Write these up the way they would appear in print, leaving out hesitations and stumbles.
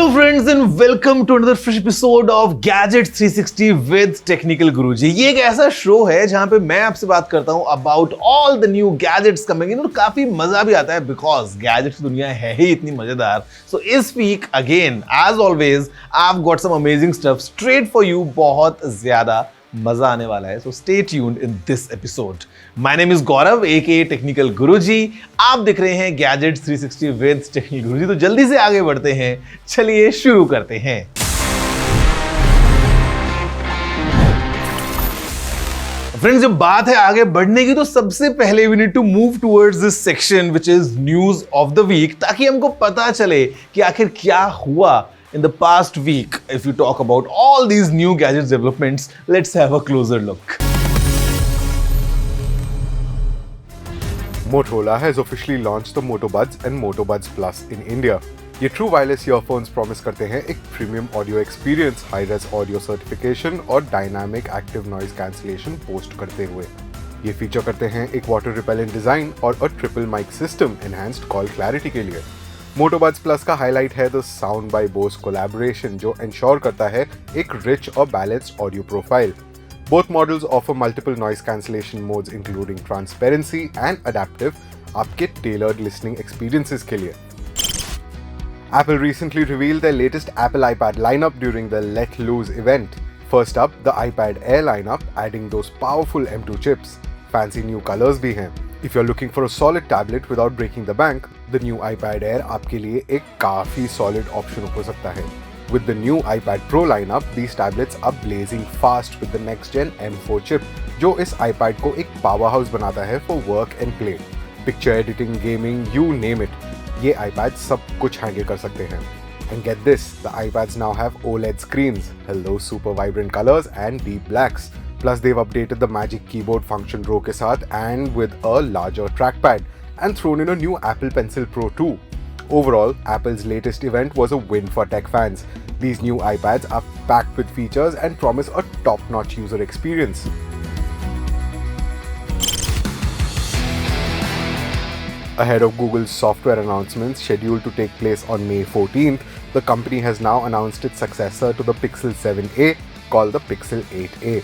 Hello friends and welcome to another fresh episode of Gadget 360 with Technical Guruji। ये एक ऐसा show है जहां पे मैं आपसे बात करता हूं about all the new gadgets coming in और काफी मजा भी आता है बिकॉज गैजेट्स की दुनिया है ही इतनी मजेदार। सो इस week again as always I have got some amazing stuff straight for you. बहुत ज्यादा मजा आने वाला है, so stay tuned in this episode. My name is Gaurav AKA technical Guruji. आप देख रहे हैं गैजेट्स 360 विद टेक्निकल गुरुजी। तो जल्दी से आगे बढ़ते हैं, चलिए शुरू करते हैं। फ्रेंड्स, जब बात है आगे बढ़ने की तो सबसे पहले we need to move towards this section which is news of the week, ताकि हमको पता चले कि आखिर क्या हुआ in the past week. If you talk about all these new gadget developments, let's have a closer look. Motorola has officially launched the Moto Buds and Moto Buds Plus in India. ये true wireless earphones promise करते हैं एक premium audio experience, high res audio certification और dynamic active noise cancellation post करते हुए। ये feature करते हैं एक वाटर रिपेलेंट डिजाइन और a triple mic system enhanced call clarity के लिए। Moto Buds Plus का हाईलाइट है the sound by Bose collaboration, जो इंश्योर करता है एक रिच और balanced audio profile. Both models offer multiple noise cancellation modes including transparency and adaptive, आपके टेलर्ड लिसनिंग एक्सपीरियंसेस के लिए। Apple recently revealed their latest Apple iPad lineup during the Let Loose event. First up, the iPad Air lineup, adding those powerful M2 chips. Fancy new colors भी हैं। If you're looking for a solid tablet without breaking the bank, the new iPad Air आपके लिए एक काफी solid option हो सकता है। With the new iPad Pro lineup, these tablets are blazing fast with the next gen M4 chip, जो इस iPad को एक powerhouse बनाता है for work and play. Picture editing, gaming, you name it. ये iPad सब कुछ handle कर सकते हैं। And get this, the iPads now have OLED screens, hello super vibrant colors and deep blacks. Plus they've updated the Magic Keyboard function row के साथ and with a larger trackpad and thrown in a new Apple Pencil Pro 2. Overall, Apple's latest event was a win for tech fans. These new iPads are packed with features and promise a top-notch user experience. Ahead of Google's software announcements scheduled to take place on May 14th, the company has now announced its successor to the Pixel 7a called the Pixel 8a.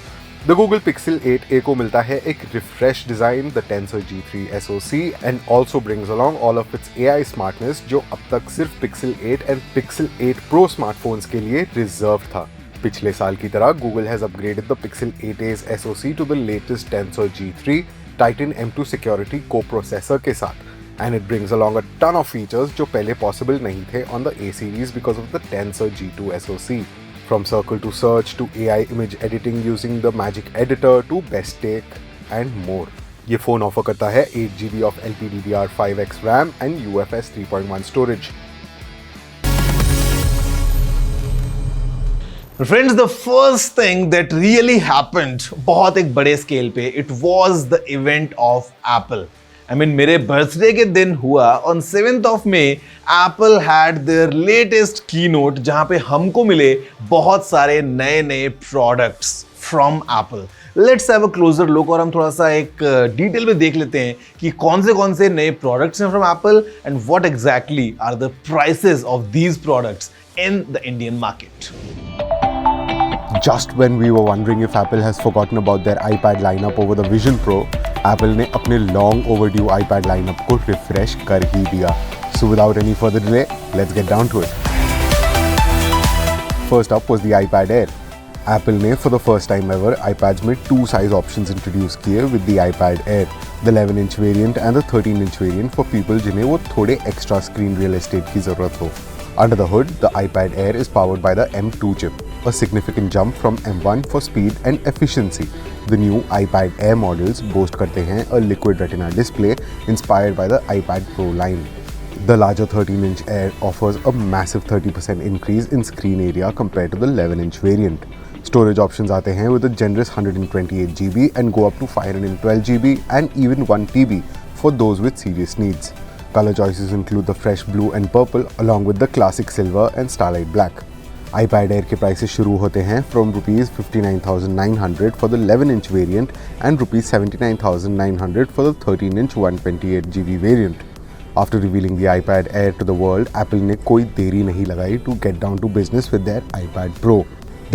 The Google Pixel 8a को मिलता है एक refreshed design, the Tensor G3 SoC, and also brings along all of its AI smartness, जो अब तक सिर्फ Pixel 8 and Pixel 8 Pro smartphones के लिए reserved था। पिछले साल की तरह Google has upgraded the Pixel 8a's SoC to the latest Tensor G3 Titan M2 security co-processor के साथ, and it brings along a ton of features जो पहले possible नहीं थे on the A series because of the Tensor G2 SoC. From circle to search to AI image editing using the Magic Editor to best take and more. ये phone offer करता है 8GB of LPDDR5X RAM and UFS 3.1 storage. Friends, the first thing that really happened बहुत एक बड़े scale पे, it was the event of Apple. मेरे birthday के दिन हुआ on 7th of May, Apple had their latest keynote जहां पे हमको मिले बहुत सारे नए नए products from Apple. Let's have a closure look और हम थोड़ा सा एक डिटेल में देख लेते हैं कि कौन से नए प्रोडक्ट्स हैं from Apple and what exactly are the prices of these products in the Indian market. Just when we were wondering if Apple has forgotten about their iPad lineup over the Vision Pro, Apple ने अपने long overdue iPad lineup को refresh कर ही दिया. So without any further delay, let's get down to it. First up was the iPad Air. Apple ने for the first time ever iPads में two size options introduce किए with the iPad Air, the 11-inch variant and the 13-inch variant for people जिन्हें वो थोड़े extra screen real estate की ज़रूरत हो. Under the hood, the iPad Air is powered by the M2 chip, a significant jump from M1 for speed and efficiency. The new iPad Air models boast करते हैं a liquid retina display inspired by the iPad Pro line. The larger 13-inch Air offers a massive 30% increase in screen area compared to the 11-inch variant. Storage options आते हैं with a generous 128GB and go up to 512GB and even 1TB for those with serious needs. Color choices include the fresh blue and purple along with the classic silver and starlight black. iPad Air के prices शुरू होते हैं from ₹59,900 for the 11-inch variant and ₹79,900 for the 13-inch 128GB variant. After revealing the iPad Air to the world, Apple ने कोई देरी नहीं लगाई to get down to business with their iPad Pro.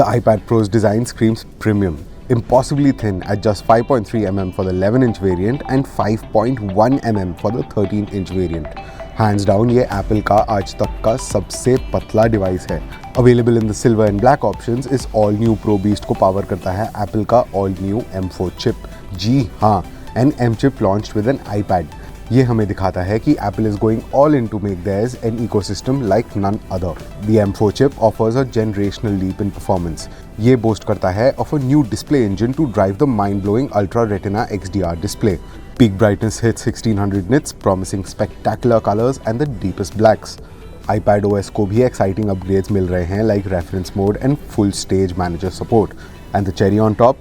The iPad Pro's design screams premium, impossibly thin at just 5.3 mm for the 11-inch variant and 5.1 mm for the 13-inch variant. Hands down ये Apple का आज तक का सबसे पतला device है. Available in the silver and black options, इस all new Pro Beast को पावर करता है Apple का all new M4 chip. जी हाँ, an M chip launched with an iPad. ये हमें दिखाता है कि Apple is going all in to make theirs an ecosystem like none other. The M4 chip offers a generational leap in performance. ये boast करता है of a new display engine to drive the mind-blowing Ultra Retina XDR display. Peak brightness hits 1600 nits, promising spectacular colors and the deepest blacks. iPad OS को भी exciting upgrades मिल रहे हैं like reference mode and full stage manager support. And the cherry on top,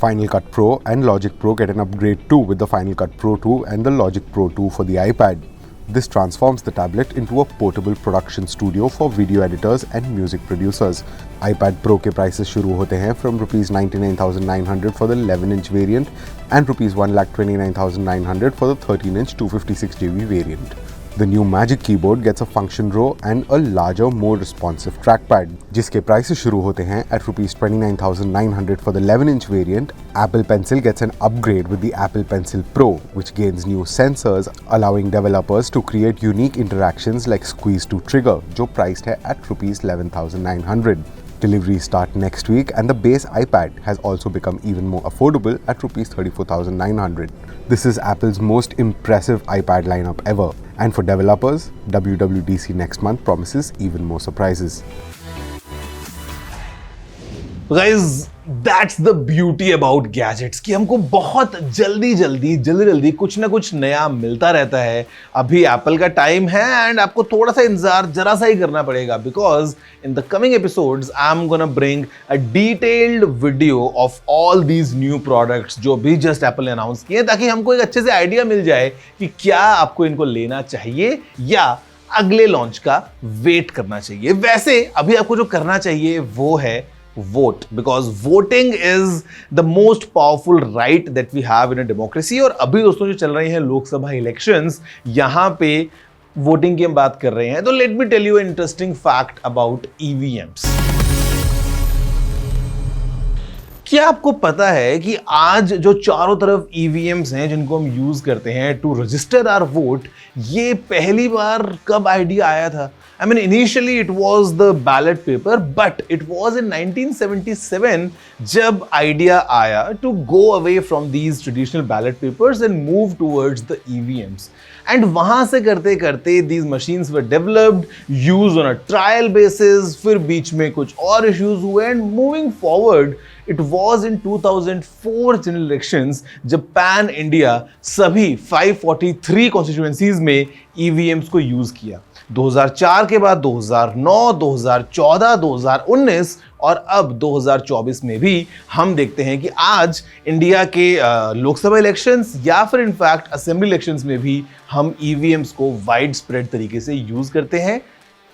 Final Cut Pro and Logic Pro get an upgrade too with the Final Cut Pro 2 and the Logic Pro 2 for the iPad. This transforms the tablet into a portable production studio for video editors and music producers. iPad Pro के prices शुरू होते हैं from rupees 99,900 for the 11-inch variant and rupees 1,29,900 for the 13-inch 256GB variant. The new Magic Keyboard gets a function row and a larger, more responsive trackpad, जिसके prices शुरू होते हैं at rupees 29,900 for the 11-inch variant. Apple Pencil gets an upgrade with the Apple Pencil Pro, which gains new sensors, allowing developers to create unique interactions like squeeze to trigger, जो priced है at rupees 11,900. Deliveries start next week and the base iPad has also become even more affordable at rupees 34,900. This is Apple's most impressive iPad lineup ever. And for developers, WWDC next month promises even more surprises. Guys, that's the beauty about gadgets कि हमको बहुत जल्दी कुछ ना कुछ नया मिलता रहता है. अभी एप्पल का टाइम है एंड आपको थोड़ा सा इंतजार जरा सा ही करना पड़ेगा because in the coming episodes I am gonna bring a detailed video of all these new products जो भी जस्ट एप्पल ने अनाउंस किए ताकि हमको एक अच्छे से आइडिया मिल जाए कि क्या आपको इनको लेना चाहिए या अगले लॉन्च का वेट करना चाहिए. वैसे अभी आपको जो करना चाहिए वो है vote, because voting is the most powerful right that we have in a democracy. और अभी दोस्तों जो चल रही हैं लोकसभा इलेक्शंस, यहां पे वोटिंग की हम बात कर रहे हैं तो let me tell you interesting fact about EVMs. क्या आपको पता है कि आज जो चारों तरफ ईवीएम्स हैं जिनको हम यूज करते हैं टू रजिस्टर आवर वोट, ये पहली बार कब आइडिया आया था? I mean, initially it was the ballot paper, but it was in 1977 जब idea आया to go away from these traditional ballot papers and move towards the EVMs. And वहां से करते करते these machines were developed, used on a trial basis, फिर बीच में कुछ और issues हुए and moving forward it was in 2004 general elections जब pan India सभी 543 constituencies में EVMs को use किया. 2004 के बाद 2009, 2014, 2019 और अब 2024 में भी हम देखते हैं कि आज इंडिया के लोकसभा इलेक्शंस या फिर इनफैक्ट असेंबली इलेक्शंस में भी हम ईवीएम्स को वाइड स्प्रेड तरीके से यूज करते हैं.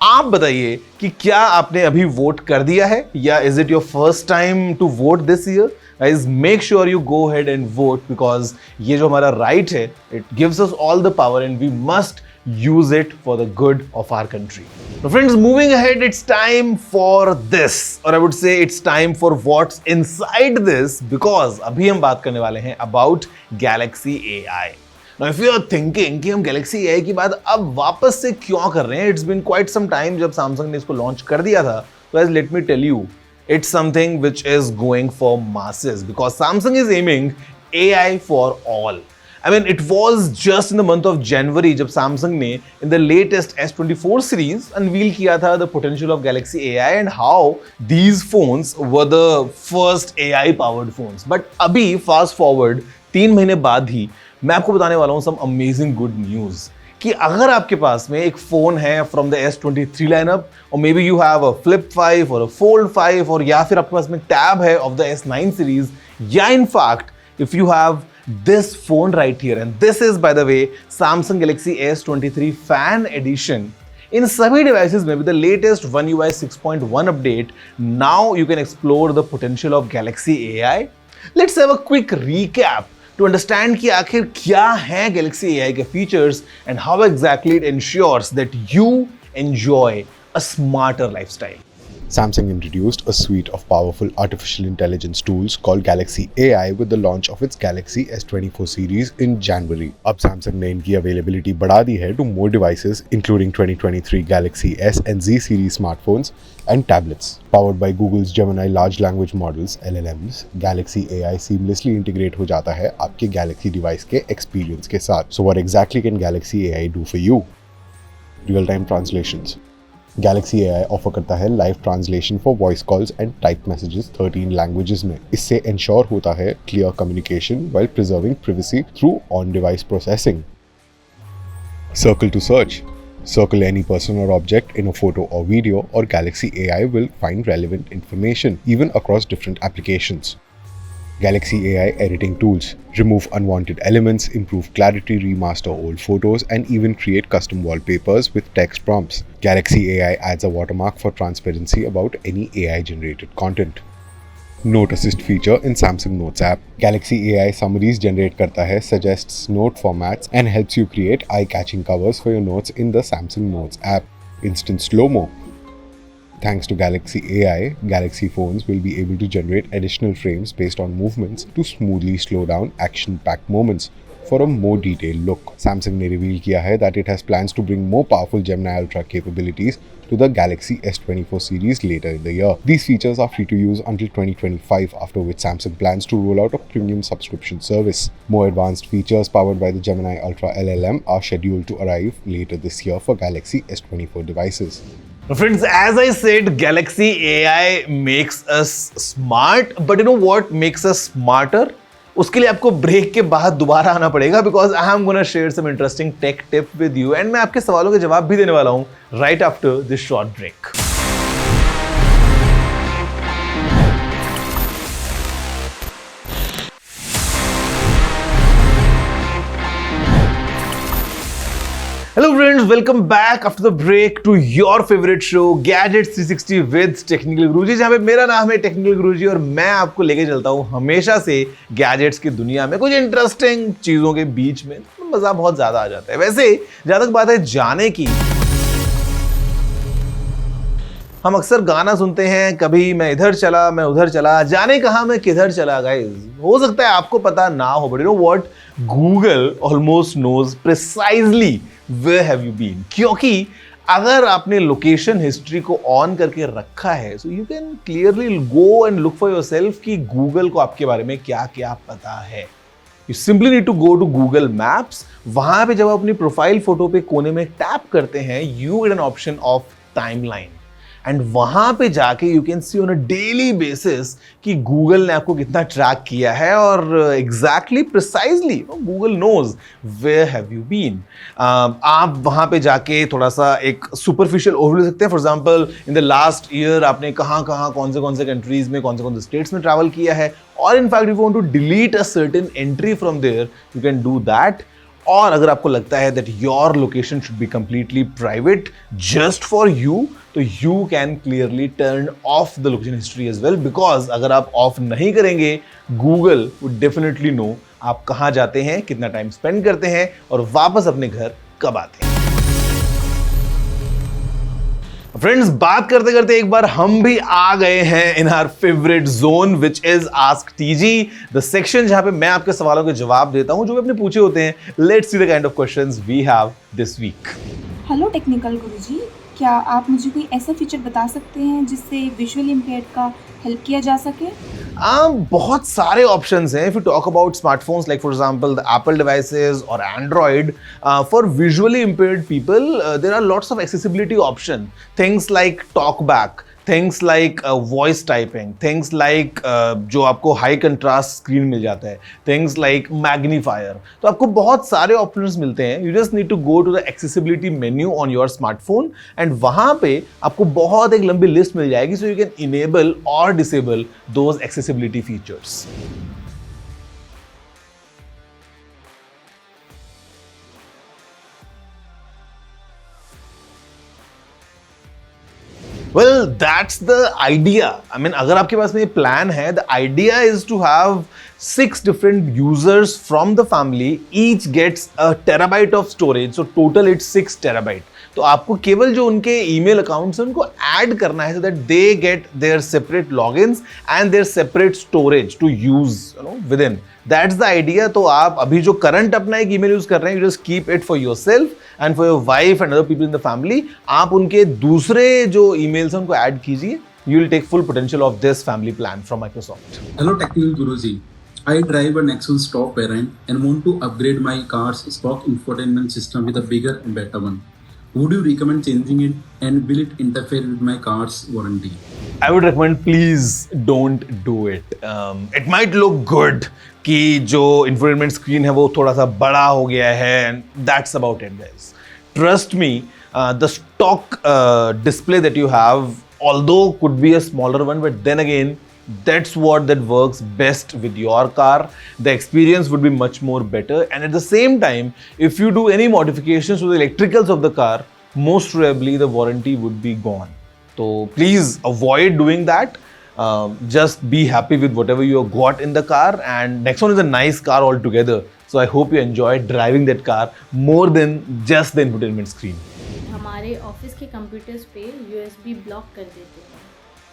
आप बताइए कि क्या आपने अभी वोट कर दिया है या is it your first time to vote this year? Guys, make sure you go ahead and vote because ये जो हमारा right है, it gives us all the power and we must use it for the good of our country. So friends, moving ahead, it's time for this, or I would say it's time for what's inside this because अभी हम बात करने वाले हैं about Galaxy AI. Now, if you are thinking कि हम Galaxy AI की बात अब वापस से क्यों कर रहे हैं, it's been quite some time जब Samsung ने इसको लॉन्च कर दिया था. So guys, let me tell you, it's something which is going for masses because Samsung is aiming AI for all. I mean, it was just in the month of January जब Samsung ने in the latest S24 series unveil किया था the potential of Galaxy AI and how these phones were the first AI powered phones. But अभी fast forward 3 महीने बाद ही मैं आपको बताने वाला हूँ some amazing good news कि अगर आपके पास में एक फोन है फ्रॉम द S23 लाइनअप और may be you have a flip 5 और अ फोल्ड 5 और या फिर आपके पास में टैब है ऑफ द S9 सीरीज या इन fact if you have this phone right here and this is by the way Samsung Galaxy S23 Fan Edition. इन सभी devices में with the latest One UI 6.1 update, now you can explore the potential of Galaxy AI. Let's have a quick recap to understand कि आखिर क्या है Galaxy AI के features and how exactly it ensures that you enjoy a smarter lifestyle. Samsung introduced a suite of powerful artificial intelligence tools called Galaxy AI with the launch of its Galaxy S24 series in January. अब Samsung ने इनकी availability बढ़ा दी है to more devices including 2023 Galaxy S and Z series smartphones and tablets. Powered by Google's Gemini large language models (LLMs), Galaxy AI seamlessly integrate हो जाता है आपके Galaxy device के experience के साथ. So what exactly can Galaxy AI do for you? Real-time translations. Galaxy AI offer करता है live translation for voice calls and type messages 13 languages में। इससे इंश्योर होता है clear communication while preserving privacy through on-device processing. Circle to search. Circle any person or object in a photo or video, or Galaxy AI will find relevant information even across different applications. Galaxy AI editing tools remove unwanted elements, improve clarity, remaster old photos, and even create custom wallpapers with text prompts. Galaxy AI adds a watermark for transparency about any AI generated content. Note Assist feature in Samsung Notes app. Galaxy AI summaries generate करता है, suggests note formats, and helps you create eye-catching covers for your notes in the Samsung Notes app. Instant slow-mo. Thanks to Galaxy AI, Galaxy phones will be able to generate additional frames based on movements to smoothly slow down action-packed moments for a more detailed look. Samsung ने reveal किया है that it has plans to bring more powerful Gemini Ultra capabilities to the Galaxy S24 series later in the year. These features are free to use until 2025, after which Samsung plans to roll out a premium subscription service. More advanced features powered by the Gemini Ultra LLM are scheduled to arrive later this year for Galaxy S24 devices. Friends, as I said, Galaxy AI makes us smart, but you know what makes us smarter? उसके लिए आपको break के बाद दोबारा आना पड़ेगा, because I am gonna share some interesting tech tip with you, and मैं आपके सवालों के जवाब भी देने वाला हूं right after this short break. Hello friends, welcome back after the break to your favorite show Gadgets 360 with Technical Guruji, जहां पे मेरा नाम है टेक्निकल गुरुजी और मैं आपको लेके चलता हूं हमेशा से गैजेट्स की दुनिया में कुछ इंटरेस्टिंग चीजों के बीच में। मजा बहुत ज्यादा आ जाता है। वैसे जहां तक बात है जाने की, हम अक्सर गाना सुनते हैं, कभी मैं इधर चला मैं उधर चला, जाने कहां मैं किधर चला। गाइस, हो सकता है आपको पता ना हो, but you know what, Google almost knows precisely where have you been, क्योंकि अगर आपने लोकेशन हिस्ट्री को ऑन करके रखा है, so you can clearly go and look for yourself कि गूगल को आपके बारे में क्या क्या पता है। You simply need to go to Google Maps. वहां पे जब आप अपनी प्रोफाइल फोटो पे कोने में टैप करते हैं, you get an option of timeline, and वहां पे जाके you can see on a daily basis कि गूगल ने आपको कितना ट्रैक किया है, और exactly precisely Google knows where have you been. आप वहां पे जाके थोड़ा सा एक सुपरफिशियल ओवरव्यू ले सकते हैं। For example, in the last year आपने कहाँ कौन से कंट्रीज में, कौन से स्टेट्स में ट्रैवल किया है, और in fact if you want to delete a certain entry from there, you can do that. और अगर आपको लगता है that your location should be completely private just for you, तो you can clearly turn off the location history as well, because अगर आप of नहीं करेंगे, गूगल वुड डेफिनेटली नो आप कहां जाते हैं, कितना टाइम स्पेंड करते हैं, और वापस अपने घर कब आते हैं। फ्रेंड्स, बात करते करते एक बार हम भी आ गए हैं in our favourite zone which is Ask TG, the section जहां पे मैं आपके सवालों के जवाब देता हूं जो भी आपने पूछे होते हैं। Let's see the kind of questions we have this week. Hello technical Guruji, क्या आप मुझे कोई ऐसा फीचर बता सकते हैं जिससे विजुअली इम्पेयर्ड का हेल्प किया जा सके? बहुत सारे ऑप्शंस हैं। If you talk about smartphones like for example the Apple devices और Android, for visually impaired people there are lots of accessibility option, things like talk back, things like voice typing, things like जो आपको high contrast screen मिल जाता है, things like magnifier. तो आपको बहुत सारे options मिलते हैं। You just need to go to the accessibility menu on your smartphone, and वहां पे आपको बहुत एक लंबी लिस्ट मिल जाएगी, सो यू कैन इनेबल और disable those accessibility features. Well, that's the idea. I mean, अगर आपके पास में ये प्लान है, the idea is to have 6 different users from the family, each gets a terabyte of storage, so total it's 6 terabyte. तो आपको केवल जो उनके ईमेल अकाउंट्स हैं उनको ऐड करना है so that they get their separate logins and their separate storage to use, within. That's the idea. तो आप अभी जो करंट अपना एक ईमेल यूज कर रहे हैं, you just keep it for yourself and for your wife and other people in the family. आप उनके दूसरे जो emails हैं उनको ऐड कीजिए. You will take full potential of this family plan from Microsoft. Hello Technical Guruji. I drive a Nexon stock variant and want to upgrade my car's stock infotainment system with a bigger and better one. Would you recommend changing it and will it interfere with my car's warranty? I would recommend please don't do it. It might look good कि जो infotainment screen है वो थोड़ा सा बड़ा हो गया है and that's about it guys. Trust me, the stock display that you have, although could be a smaller one, but then again that's what that works best with your car. The experience would be much more better, and at the same time, if you do any modifications to the electricals of the car, most probably the warranty would be gone. So please avoid doing that. Just be happy with whatever you have got in the car, and Nexon is a nice car altogether. So I hope you enjoy driving that car more than just the infotainment screen. हमारे office के computers पे USB block कर देते हैं,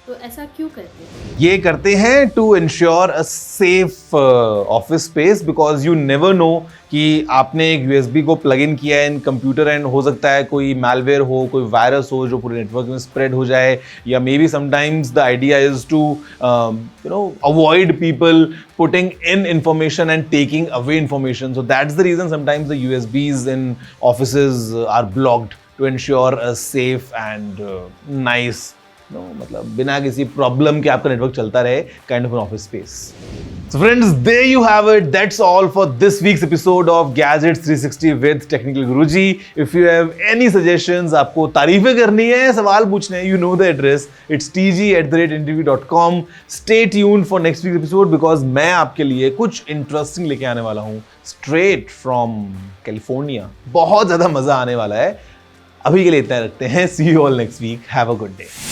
तो ऐसा क्यों करते हैं? ये करते हैं to ensure a safe office space, because you never know कि आपने एक USB को प्लग इन किया है इन कंप्यूटर एंड हो सकता है कोई मैलवेयर हो, कोई वायरस हो जो पूरे नेटवर्क में स्प्रेड हो जाए, या maybe sometimes the idea is to avoid people putting in information and taking away information. So that's the reason sometimes the USBs in offices are blocked to ensure a safe and nice, मतलब बिना किसी problem के आपका network चलता रहे kind of an office space. So friends, there you have it. That's all for this week's episode of Gadgets 360 with Technical Guruji. If you have any suggestions, आपको तारीफें करनी है, सवाल पूछने हैं, you know the address. It's tg@interview.com. Stay tuned for next week's episode because मैं आपके लिए कुछ इंटरेस्टिंग लेके आने वाला हूँ straight from California. बहुत ज़्यादा मज़ा आने वाला है. अभी के लिए इतना रखते हैं. See you all next week. Have a good day.